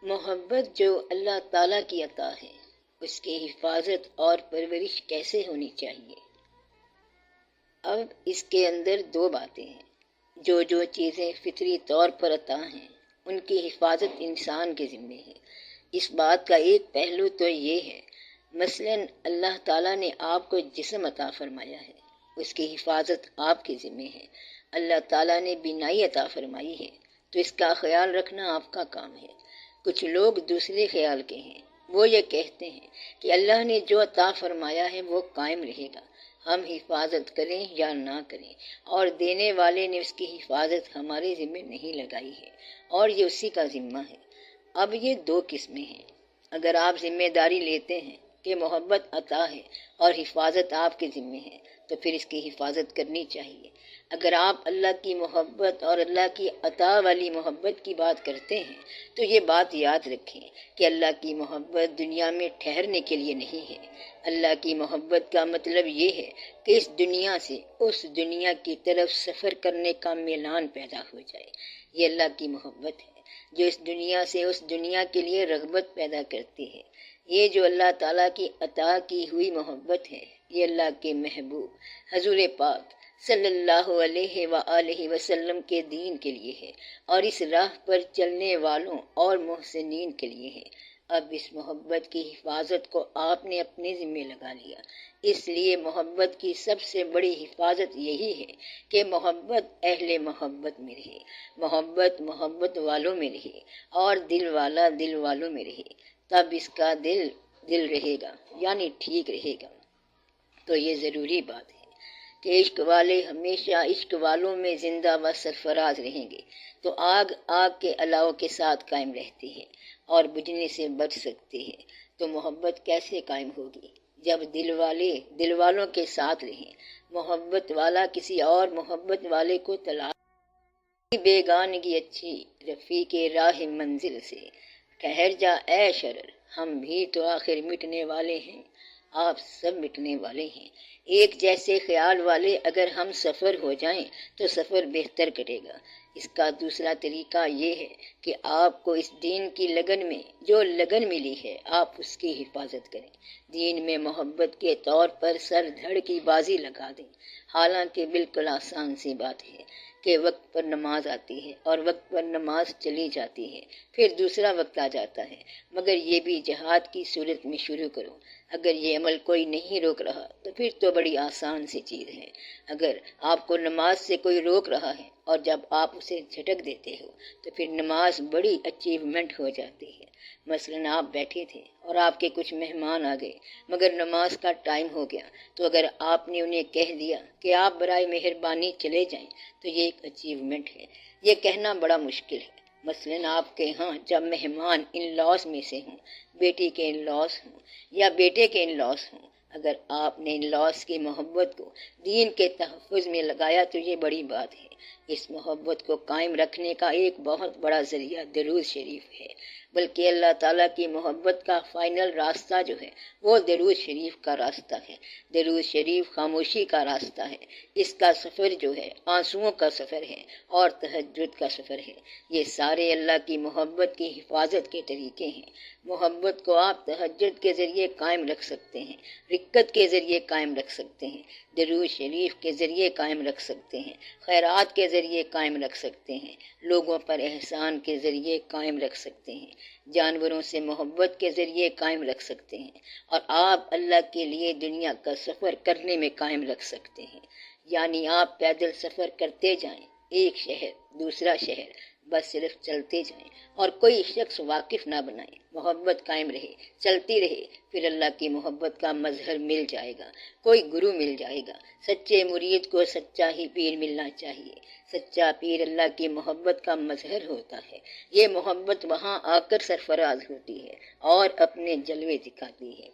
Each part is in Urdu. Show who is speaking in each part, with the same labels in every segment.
Speaker 1: محبت جو اللہ تعالیٰ کی عطا ہے، اس کی حفاظت اور پرورش کیسے ہونی چاہیے؟ اب اس کے اندر دو باتیں ہیں۔ جو چیزیں فطری طور پر عطا ہیں، ان کی حفاظت انسان کے ذمے ہے۔ اس بات کا ایک پہلو تو یہ ہے، مثلاً اللہ تعالیٰ نے آپ کو جسم عطا فرمایا ہے، اس کی حفاظت آپ کے ذمے ہے۔ اللہ تعالیٰ نے بینائی عطا فرمائی ہے، تو اس کا خیال رکھنا آپ کا کام ہے۔ کچھ لوگ دوسرے خیال کے ہیں، وہ یہ کہتے ہیں کہ اللہ نے جو عطا فرمایا ہے وہ قائم رہے گا، ہم حفاظت کریں یا نہ کریں، اور دینے والے نے اس کی حفاظت ہمارے ذمے نہیں لگائی ہے، اور یہ اسی کا ذمہ ہے۔ اب یہ دو قسمیں ہیں۔ اگر آپ ذمہ داری لیتے ہیں کہ محبت عطا ہے اور حفاظت آپ کے ذمے ہے، تو پھر اس کی حفاظت کرنی چاہیے۔ اگر آپ اللہ کی محبت اور اللہ کی عطا والی محبت کی بات کرتے ہیں، تو یہ بات یاد رکھیں کہ اللہ کی محبت دنیا میں ٹھہرنے کے لیے نہیں ہے۔ اللہ کی محبت کا مطلب یہ ہے کہ اس دنیا سے اس دنیا کی طرف سفر کرنے کا میلان پیدا ہو جائے۔ یہ اللہ کی محبت ہے جو اس دنیا سے اس دنیا کے لیے رغبت پیدا کرتی ہے۔ یہ جو اللہ تعالیٰ کی عطا کی ہوئی محبت ہے، یہ اللہ کے محبوب حضور پاک صلی اللہ علیہ وآلہ وسلم کے دین کے لیے ہے، اور اس راہ پر چلنے والوں اور محسنین کے لیے ہے۔ اب اس محبت کی حفاظت کو آپ نے اپنے ذمے لگا لیا، اس لیے محبت کی سب سے بڑی حفاظت یہی ہے کہ محبت اہل محبت میں رہے، محبت محبت والوں میں رہے، اور دل والا دل والوں میں رہے، تب اس کا دل رہے گا، یعنی ٹھیک رہے گا۔ تو یہ ضروری بات ہے کہ عشق والے ہمیشہ عشق والوں میں زندہ و سرفراز رہیں گے، تو آگ کے الاؤ کے ساتھ قائم رہتی ہے اور بجھنے سے بچ سکتی ہے۔ تو محبت کیسے قائم ہوگی؟ جب دل والوں کے ساتھ رہیں۔ محبت والا کسی اور محبت والے کو تلاش بیگانگی اچھی رفیق راہ منزل سے، ٹھہر جا اے شرر، ہم بھی تو آخر مٹنے والے ہیں، آپ سب مٹنے والے ہیں۔ ایک جیسے خیال والے اگر ہم سفر ہو جائیں تو سفر بہتر کٹے گا۔ اس کا دوسرا طریقہ یہ ہے کہ آپ کو اس دین کی لگن میں جو لگن ملی ہے، آپ اس کی حفاظت کریں۔ دین میں محبت کے طور پر سر دھڑ کی بازی لگا دیں۔ حالانکہ بالکل آسان سی بات ہے کہ وقت پر نماز آتی ہے اور وقت پر نماز چلی جاتی ہے، پھر دوسرا وقت آ جاتا ہے، مگر یہ بھی جہاد کی صورت میں شروع کرو۔ اگر یہ عمل کوئی نہیں روک رہا تو پھر تو بڑی آسان سی چیز ہے۔ اگر آپ کو نماز سے کوئی روک رہا ہے اور جب آپ اسے جھٹک دیتے ہو تو پھر نماز بڑی اچیومنٹ ہو جاتی ہے۔ مثلاً آپ بیٹھے تھے اور آپ کے کچھ مہمان آ گئے، مگر نماز کا ٹائم ہو گیا، تو اگر آپ نے انہیں کہہ دیا کہ آپ برائے مہربانی چلے جائیں تو یہ ایک اچیومنٹ ہے۔ یہ کہنا بڑا مشکل ہے۔ مثلاً آپ کے ہاں جب مہمان ان لاس میں سے ہوں، بیٹی کے ان لاس ہوں یا بیٹے کے ان لاس ہوں، اگر آپ نے ان لاس کی محبت کو دین کے تحفظ میں لگایا تو یہ بڑی بات ہے۔ اس محبت کو قائم رکھنے کا ایک بہت بڑا ذریعہ درود شریف ہے، بلکہ اللہ تعالیٰ کی محبت کا فائنل راستہ جو ہے وہ درود شریف کا راستہ ہے۔ درود شریف خاموشی کا راستہ ہے۔ اس کا سفر جو ہے آنسوؤں کا سفر ہے اور تہجد کا سفر ہے۔ یہ سارے اللہ کی محبت کی حفاظت کے طریقے ہیں۔ محبت کو آپ تہجد کے ذریعے قائم رکھ سکتے ہیں، رکعت کے ذریعے قائم رکھ سکتے ہیں، درود شریف کے ذریعے قائم رکھ سکتے ہیں، خیرات کے ذریعے قائم رکھ سکتے ہیں، لوگوں پر احسان کے ذریعے قائم رکھ سکتے ہیں، جانوروں سے محبت کے ذریعے قائم رکھ سکتے ہیں، اور آپ اللہ کے لیے دنیا کا سفر کرنے میں قائم رکھ سکتے ہیں۔ یعنی آپ پیدل سفر کرتے جائیں، ایک شہر دوسرا شہر، بس صرف چلتے جائیں اور کوئی شخص واقف نہ بنائیں، محبت قائم رہے، چلتی رہے، پھر اللہ کی محبت کا مظہر مل جائے گا، کوئی گرو مل جائے گا۔ سچے مرید کو سچا ہی پیر ملنا چاہیے۔ سچا پیر اللہ کی محبت کا مظہر ہوتا ہے۔ یہ محبت وہاں آ کر سرفراز ہوتی ہے اور اپنے جلوے دکھاتی ہے۔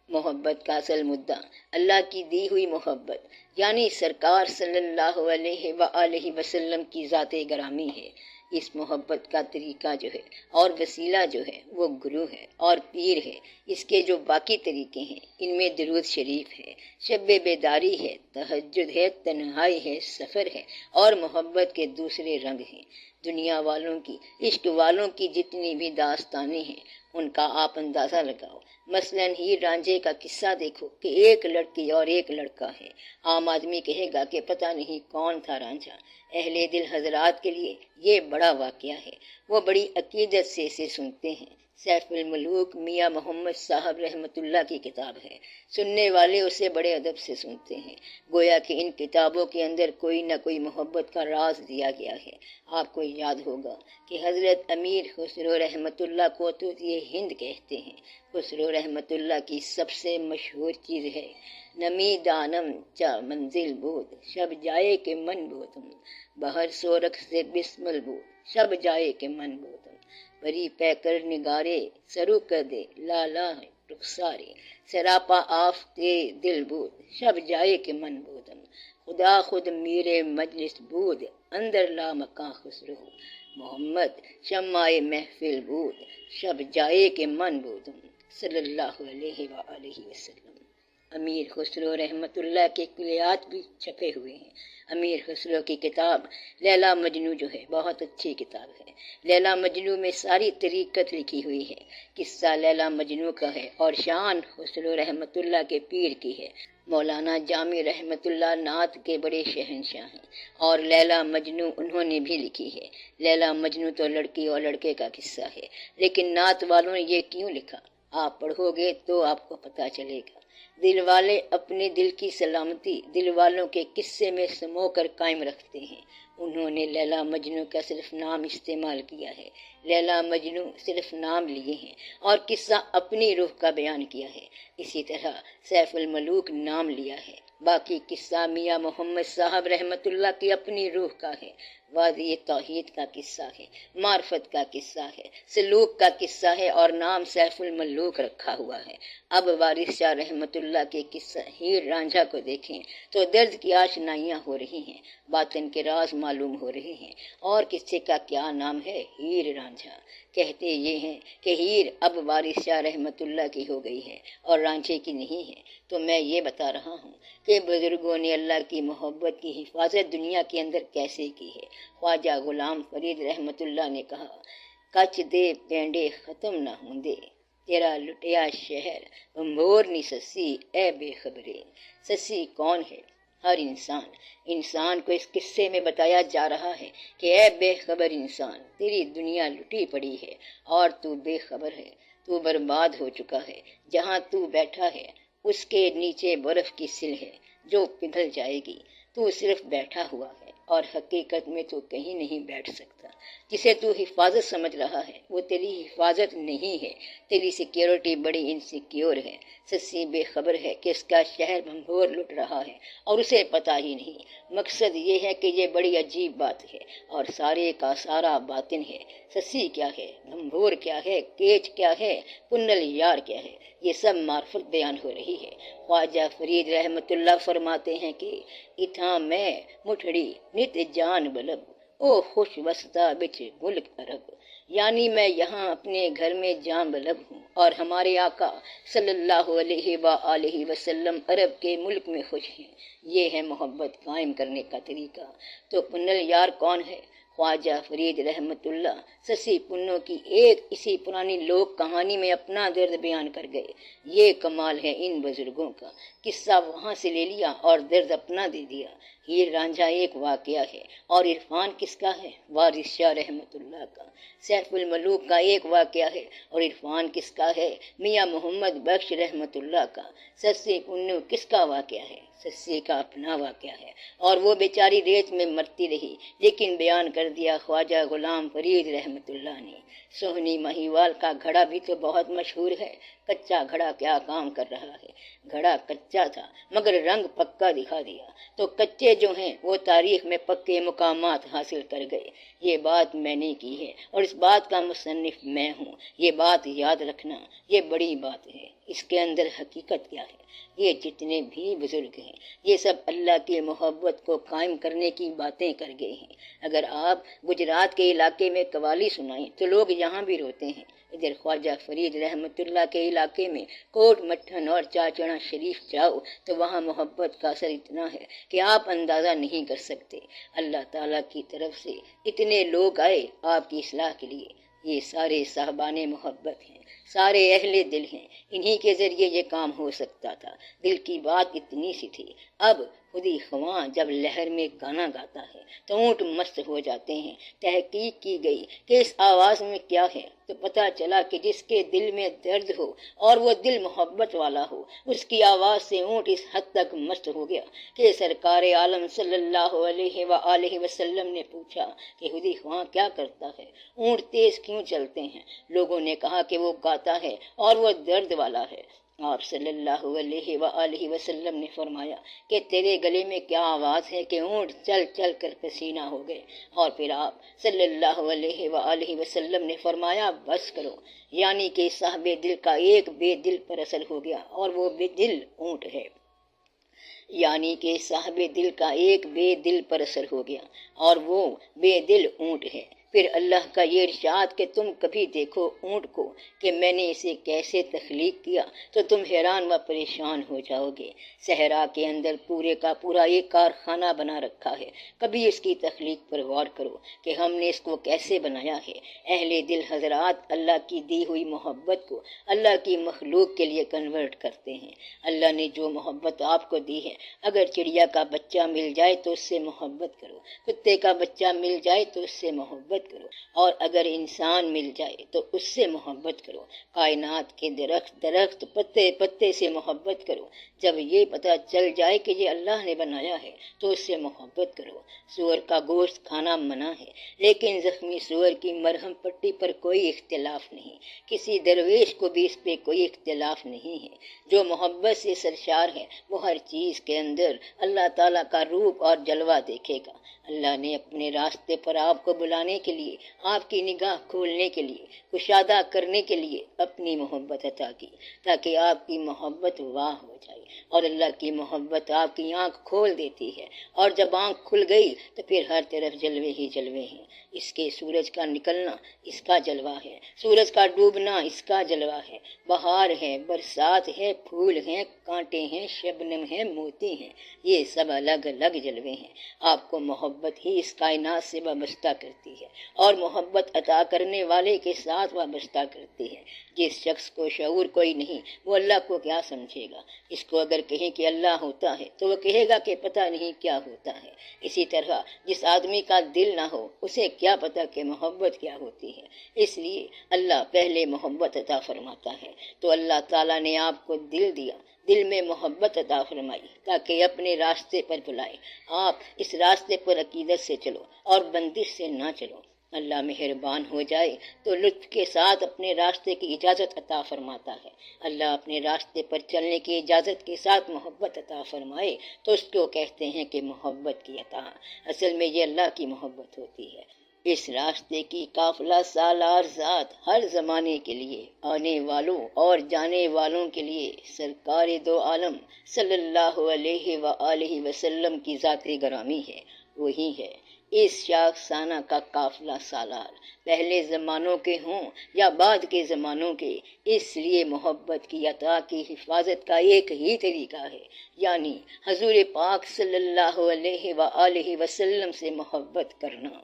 Speaker 1: محبت کا اصل مدعا اللہ کی دی ہوئی محبت، یعنی سرکار صلی اللہ علیہ وآلہ وسلم کی ذات گرامی ہے۔ اس محبت کا طریقہ جو ہے اور وسیلہ جو ہے وہ گرو ہے اور پیر ہے۔ اس کے جو باقی طریقے ہیں ان میں درود شریف ہے، شب بیداری ہے، تہجد ہے، تنہائی ہے، سفر ہے، اور محبت کے دوسرے رنگ ہیں۔ دنیا والوں کی، عشق والوں کی جتنی بھی داستانیں ہیں ان کا آپ اندازہ لگاؤ۔ مثلاً ہیر رانجھے کا قصہ دیکھو کہ ایک لڑکی اور ایک لڑکا ہے۔ عام آدمی کہے گا کہ پتہ نہیں کون تھا رانجھا۔ اہل دل حضرات کے لیے یہ بڑا واقعہ ہے، وہ بڑی عقیدت سے اسے سنتے ہیں۔ سیف الملوک میاں محمد صاحب رحمۃ اللہ کی کتاب ہے، سننے والے اسے بڑے ادب سے سنتے ہیں، گویا کہ ان کتابوں کے اندر کوئی نہ کوئی محبت کا راز دیا گیا ہے۔ آپ کو یاد ہوگا کہ حضرت امیر خسرو رحمۃ اللہ کو تو یہ ہند کہتے ہیں۔ خسرو رحمۃ اللہ کی سب سے مشہور چیز ہے نمی دانم چا منزل بود، شب جائے کہ من بودم، بہر سورخ سے بسمل بود، شب جائے کہ من بودم، پری پہ کر نگارے سرو کر دے لالا رخسارے، سراپا آف تے دل بود، شب جائے کہ من بودم، خدا خود میرے مجلس بود، اندر لا مکاں خسرو، محمد شمع محفل بود، شب جائے کہ من بودم، صلی اللہ علیہ وآلہ وسلم۔ امیر خسرو رحمۃ اللہ کے کلیات بھی چھپے ہوئے ہیں۔ امیر خسرو کی کتاب لیلا مجنو جو ہے بہت اچھی کتاب ہے۔ لیلا مجنو میں ساری طریقت لکھی ہوئی ہے۔ قصہ لیلا مجنو کا ہے اور شان خسرو رحمۃ اللہ کے پیر کی ہے۔ مولانا جامی رحمۃ اللہ نعت کے بڑے شہنشاہ ہیں اور لیلا مجنو انہوں نے بھی لکھی ہے۔ لیلا مجنو تو لڑکی اور لڑکے کا قصہ ہے، لیکن نعت والوں نے یہ کیوں لکھا آپ پڑھو گے تو آپ کو پتہ چلے گا۔ دل والے اپنے دل کی سلامتی دل والوں کے قصے میں سمو کر قائم رکھتے ہیں۔ انہوں نے لیلا مجنو کا صرف نام استعمال کیا ہے، لیلا مجنو صرف نام لیے ہیں اور قصہ اپنی روح کا بیان کیا ہے۔ اسی طرح سیف الملوک نام لیا ہے، باقی قصہ میاں محمد صاحب رحمۃ اللہ کی اپنی روح کا ہے۔ وادی توحید کا قصہ ہے، معرفت کا قصہ ہے، سلوک کا قصہ ہے اور نام سیف الملوک رکھا ہوا ہے۔ اب وارث شاہ رحمۃ اللہ کے قصہ ہیر رانجھا کو دیکھیں تو درد کی آشنائیاں ہو رہی ہیں، باطن کے راز معلوم ہو رہے ہیں۔ اور قصے کا کیا نام ہے؟ ہیر رانجھا۔ کہتے یہ ہیں کہ ہیر اب وارث شاہ رحمۃ اللہ کی ہو گئی ہے اور رانجھے کی نہیں ہے۔ تو میں یہ بتا رہا ہوں کہ بزرگوں نے اللہ کی محبت کی حفاظت دنیا کے اندر کیسے کی ہے۔ خواجہ غلام فرید رحمۃ اللہ نے کہا، کچ دے پینڈے ختم نہ ہوں دے، تیرا لٹیا شہر بمبور نی سسی اے بے خبرے۔ سسی کون ہے؟ ہر انسان۔ انسان کو اس قصے میں بتایا جا رہا ہے کہ اے بے خبر انسان، تیری دنیا لٹی پڑی ہے اور تو بے خبر ہے، تو برباد ہو چکا ہے۔ جہاں تو بیٹھا ہے اس کے نیچے برف کی سل ہے جو پگھل جائے گی۔ تو صرف بیٹھا ہوا ہے اور حقیقت میں تو کہیں نہیں بیٹھ سکتا۔ جسے تو حفاظت سمجھ رہا ہے وہ تیری حفاظت نہیں ہے، تیری سیکیورٹی بڑی انسیکیور ہے۔ سسی بے خبر ہے کہ اس کا شہر بھنبور لٹ رہا ہے اور اسے پتہ ہی نہیں۔ مقصد یہ ہے کہ یہ بڑی عجیب بات ہے اور سارے کا سارا باطن ہے۔ سسی کیا ہے، بھنبور کیا ہے، کیچ کیا ہے، کنل یار کیا ہے، یہ سب معرفت بیان ہو رہی ہے۔ خواجہ فرید رحمۃ اللہ فرماتے ہیں کہ اتھاں میں مٹھڑی نت جان بلب، او خوش وسطہ بچ ملک عرب، یعنی میں یہاں اپنے گھر میں جان بلب ہوں اور ہمارے آقا صلی اللہ علیہ وآلہ وسلم عرب کے ملک میں خوش ہیں۔ یہ ہے محبت قائم کرنے کا طریقہ۔ تو کنل یار کون ہے؟ خواجہ فرید رحمۃ اللہ سسی پنوں کی ایک اسی پرانی لوک کہانی میں اپنا درد بیان کر گئے۔ یہ کمال ہے ان بزرگوں کا، قصہ وہاں سے لے لیا اور درد اپنا دے دیا۔ ہیر رانجھا ایک واقعہ ہے اور عرفان کس کا ہے؟ وارث شاہ رحمۃ اللہ کا۔ سیف الملوک کا ایک واقعہ ہے اور عرفان کس کا ہے؟ میاں محمد بخش رحمۃ اللہ کا۔ سسی پنو کس کا واقعہ ہے؟ سسی کا اپنا واقعہ ہے اور وہ بیچاری ریت میں مرتی رہی لیکن بیان کر دیا خواجہ غلام فرید رحمۃ اللہ نے۔ سوہنی مہیوال کا گھڑا بھی تو بہت مشہور ہے۔ کچا گھڑا کیا کام کر رہا ہے؟ گھڑا کچا تھا مگر رنگ پکا دکھا دیا۔ تو کچے جو ہیں وہ تاریخ میں پکے مقامات حاصل کر گئے۔ یہ بات میں نے کی ہے اور اس بات کا مصنف میں ہوں۔ یہ بات یاد رکھنا، یہ بڑی بات ہے۔ اس کے اندر حقیقت کیا ہے؟ یہ جتنے بھی بزرگ ہیں ہیں، یہ سب اللہ کی محبت کو قائم کرنے کی باتیں کر گئے ہیں۔ اگر آپ گجرات کے علاقے میں قوالی سنائیں تو لوگ یہاں بھی روتے ہیں۔ ادھر خواجہ فرید رحمت اللہ کے علاقے میں کوٹ مٹھن اور چاچڑا شریف جاؤ تو وہاں محبت کا اثر اتنا ہے کہ آپ اندازہ نہیں کر سکتے۔ اللہ تعالیٰ کی طرف سے اتنے لوگ آئے آپ کی اصلاح کے لیے۔ یہ سارے صاحبان محبت ہیں، سارے اہل دل ہیں، انہی کے ذریعے یہ کام ہو سکتا تھا۔ دل کی بات اتنی سی تھی۔ اب خودی خواں جب لہر میں گانا گاتا ہے تو اونٹ مست ہو جاتے ہیں۔ تحقیق کی گئی کہ اس آواز میں کیا ہے تو پتہ چلا کہ جس کے دل میں درد ہو اور وہ دل محبت والا ہو، اس کی آواز سے اونٹ اس حد تک مست ہو گیا کہ سرکار عالم صلی اللہ علیہ وآلہ وسلم نے پوچھا کہ خودی خواں کیا کرتا ہے، اونٹ تیز کیوں چلتے ہیں؟ لوگوں نے کہا کہ وہ گاتا ہے اور وہ درد والا ہے۔ آپ صلی اللہ علیہ وآلہ وسلم نے فرمایا کہ تیرے گلے میں کیا آواز ہے کہ اونٹ چل چل کر پسینہ ہو گئے؟ اور پھر آپ صلی اللہ علیہ وآلہ وسلم نے فرمایا بس کرو، یعنی کہ صاحب دل کا ایک بے دل پر اثر ہو گیا اور وہ بے دل اونٹ ہے۔ یعنی کہ صاحب دل کا ایک بے دل پر اثر ہو گیا اور وہ بے دل اونٹ ہے۔ پھر اللہ کا یہ ارشاد کہ تم کبھی دیکھو اونٹ کو کہ میں نے اسے کیسے تخلیق کیا تو تم حیران و پریشان ہو جاؤ گے۔ صحرا کے اندر پورے کا پورا ایک کارخانہ بنا رکھا ہے، کبھی اس کی تخلیق پر غور کرو کہ ہم نے اس کو کیسے بنایا ہے۔ اہل دل حضرات اللہ کی دی ہوئی محبت کو اللہ کی مخلوق کے لیے کنورٹ کرتے ہیں۔ اللہ نے جو محبت آپ کو دی ہے، اگر چڑیا کا بچہ مل جائے تو اس سے محبت کرو، کتے کا بچہ مل جائے تو اس سے محبت کرو، اور اگر انسان مل جائے تو اس سے محبت کرو۔ کائنات کے درخت پتے پتے سے محبت کرو۔ جب یہ پتہ چل جائے کہ یہ اللہ نے بنایا ہے تو اس سے محبت کرو۔ سور کا گوشت کھانا منع ہے، لیکن زخمی سور کی مرہم پٹی پر کوئی اختلاف نہیں، کسی درویش کو بھی اس پہ کوئی اختلاف نہیں ہے۔ جو محبت سے سرشار ہے وہ ہر چیز کے اندر اللہ تعالیٰ کا روپ اور جلوہ دیکھے گا۔ اللہ نے اپنے راستے پر آپ کو بلانے کے لیے، آپ کی نگاہ کھولنے کے لیے، کشادہ کرنے کے لیے اپنی محبت عطا کی تاکہ آپ کی محبت واہ ہو جائے، اور اللہ کی محبت آپ کی آنکھ کھول دیتی ہے، اور جب آنکھ کھل گئی تو پھر ہر طرف جلوے ہی جلوے ہیں۔ اس کے سورج کا نکلنا اس کا جلوہ ہے، سورج کا ڈوبنا اس کا جلوہ ہے، بہار ہے، برسات ہے، پھول ہیں، کانٹے ہیں، شبنم ہے، موتی ہیں، یہ سب الگ الگ جلوے ہیں۔ آپ کو محبت ہی اس کائنات سے وابستہ کرتی ہے اور محبت عطا کرنے والے کے ساتھ وابستہ کرتی ہے۔ جس شخص کو شعور کوئی نہیں وہ اللہ کو کیا سمجھے گا؟ اس کو اگر کہیں کہ اللہ ہوتا ہے تو وہ کہے گا کہ پتہ نہیں کیا ہوتا ہے۔ اسی طرح جس آدمی کا دل نہ ہو اسے کیا پتہ کہ محبت کیا ہوتی ہے۔ اس لیے اللہ پہلے محبت عطا فرماتا ہے، تو اللہ تعالیٰ نے آپ کو دل دیا، دل میں محبت عطا فرمائی تاکہ اپنے راستے پر بلائے۔ آپ اس راستے پر عقیدت سے چلو اور بندش سے نہ چلو۔ اللہ مہربان ہو جائے تو لطف کے ساتھ اپنے راستے کی اجازت عطا فرماتا ہے۔ اللہ اپنے راستے پر چلنے کی اجازت کے ساتھ محبت عطا فرمائے تو اس کو کہتے ہیں کہ محبت کی عطا۔ اصل میں یہ اللہ کی محبت ہوتی ہے۔ اس راستے کی قافلہ سالار ذات ہر زمانے کے لیے، آنے والوں اور جانے والوں کے لیے سرکار دو عالم صلی اللہ علیہ وآلہ وسلم کی ذات گرامی ہے، وہی ہے اس شاخسانہ کا قافلہ سالار، پہلے زمانوں کے ہوں یا بعد کے زمانوں کے۔ اس لیے محبت کی عطا کی حفاظت کا ایک ہی طریقہ ہے، یعنی حضور پاک صلی اللہ علیہ وآلہ وسلم سے محبت کرنا۔